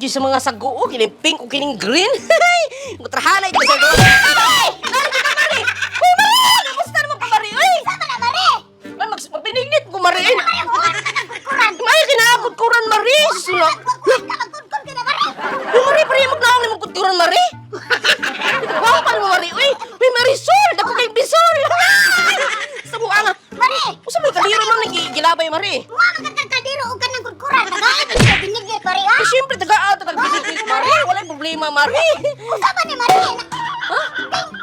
dyan sa mga sago. Oh, kining pink o kining green. Mutrahalay dyan sa doon. Ay! Nari ka Mari! Oh, Mari! Kamusta naman ka, Mari? Uy! Sama na, Mari! Ay, magpinignit ko, Mari. Mari, huwag ka ng kurkuran! May kinakot-kuran, Mari. Sula. Magkurkuran ka, magkurkur ka na, Mari! Uy, Mari, pari magnaong ni magkutkuran, Mari. Wapan mo, Mari. Uy, may Marisol. Dako kay Bisol. Sa buha nga. Mari! Usa may kaliro man nagigilabay, Mari. Huwag ka ng kadiro o ka ng kurkuran! Nagalit ka sa binigit, Mari, ha? Eh, siyempre, taga-binigit, Mari. Walang problema, Mari. Usama ni Mari! Ha?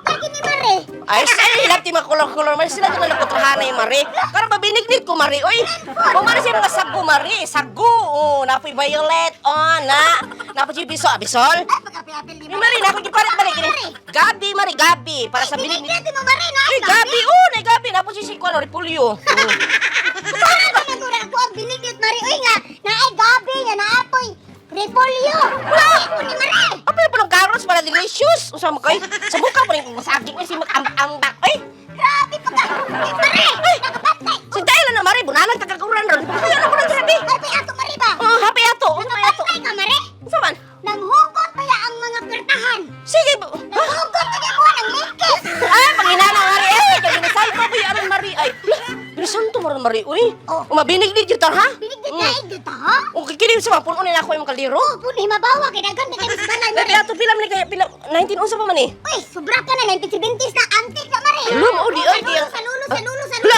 Lagi ni Mari! Ay, sila ti makulor-kulor, Mari. Sila ti malakutrahanay, Mari. Kara mabinignit ko, Mari. Uy, kung Mari siya mga sago, Mari. Sago, oh. Napoy violet, oh, na. Napoy si Bisol. Bisol? Ay, pagkapi-apil ni Uy, Mari, napoy kipalit, Mari. Gabi, Mari, Gabi. Para sa binignit. Binigit mo, Mari, na! Uy, Gabi, oh, na Gabi. Napoy si Sikwan, Repulyo. Para ka na gura ko ang binigit, Mari! Uy nga! Naay gabi nga, naapoy! Repolyo! Wala ko ni Mari! Apa yung palong karos para delicious? Usama ko, sa mukha pa rin masaging na si mag-ambak. Ay, Grabe pa ka! Mari! Nakapatay! sintay lang na, Mari. Bunalang kagakuran ron. Kaya ano ko nang sabi? Happy ato, Mari ba? Oh, happy ato. Happy ato. Nakapatay ka, Mari! Saman? Nanghugot kaya ang mga pertahan! Sige. Nanghugot ka niya mo ng likis! Ay, panginana, Mari. Ay, kaya ginasay pa ko yung Mari. Ay, binisanto mo rin, Mari. Uy, Oh. umabinig ni Jutar, ha? Binigit na dito, ha? O, kikilim sa mga pununin ako yung kaliro. Oh, puni mabawa, kinagan na kayo sa balay, Mari! Happy ato, pilam ni kaya, pilam. 19 unsa pa man eh. Uy, sobra ka na, 1970s na antik na, Mari! Alam, oh, di, ay, kaya. Salulo Hala,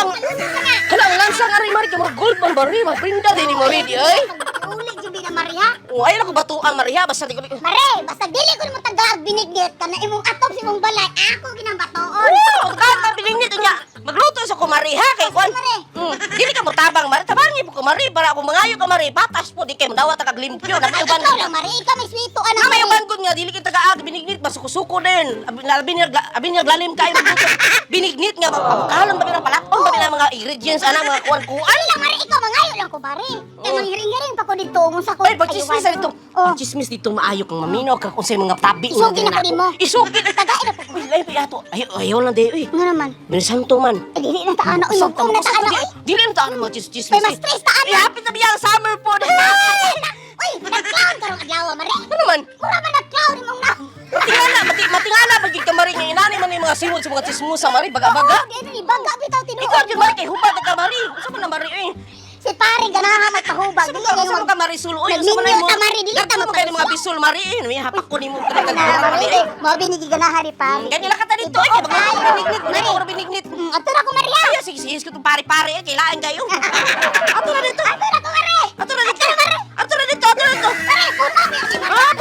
ka na! hala, ang lansa nga rin, Mari. Kaya mga gold man, Mari. Maprinda din ni Mari, di, ay. Ulit yung na, Mari, ha? O, ayun ako batuan, Mari, ha? Basta di ko. Mare, basta dili ko mo tagag binigit ka na imong atop sa imong balay, ako ginambatoon. Oh, kaka bilingnit niya. Magluto sa kumari, ha? Kay Kwan. Mari. Dili ka mo tabang, Mari. Tabangi po kumari. Para ako mangayo ka, Mari. Patas po, di kayo madawat ang kaglimpyo. Namayuban Ikaw ko lang, Mare, ikaw may swito ana. Namayuban ko nga, dili kita kaag. Binignit, masuko-suko din. Abin lalim kayo magluto. Binignit nga, kalang ba nila palakpang ba nila mga ingredients, ana, mga kuwan-kuwan. Ano lang, Mare, ikaw mangayo lang ko, Mare. Kaya manghiring-hiring pa ko dito, kung sa ko. Ay, pagchismis dito. Pagchismis dito, maayo kang mamino. Kung sa mga tabi. Isugi na ko din mo. Isugi. Tagain na po. Uy, layo pa yato. Ayaw lang, de. Uy, Nga naman. binisanto man. Eh, dili na taano, uy, magkum na taano, uy. Dili na taano mga chismis. May mas stress taano. Ihapit na biya ang summer po. Uy, nag-clown karong adlaw, Mare. Ano man? Mura man nag-clown imong na. Matingala, magiging kamari nga inani man yung mga simod sa mga chismusa, Mari, baga-baga. Di na ni baga bitaw tinuod. Ikaw, dyan, Mari, kay hubad ka, Mari. Saan mo na, Mari, eh? Si pare ganahan magpahubag. Dili Saan kayo mo ka, Mari, sulo? Uy, Nagminyo ta, Mari, dili ta Nagpo mo kayo ng mga magpaliso. bisul, Mari, eh. May hapak ko ni mo. Mari, mo binigi ganahan ni pare. Ganyan lang kata dito, eh. Kaya binignit, Mari, ako binignit. Ato na ko, Maria. Ay, sige, sige, ko itong pare-pare, eh. Kailangan kayo. Ato na dito. Ato na ko, Mari. Ato na dito. Ato na dito, ato na dito. Mari, puno mo yung si Mari. Ah,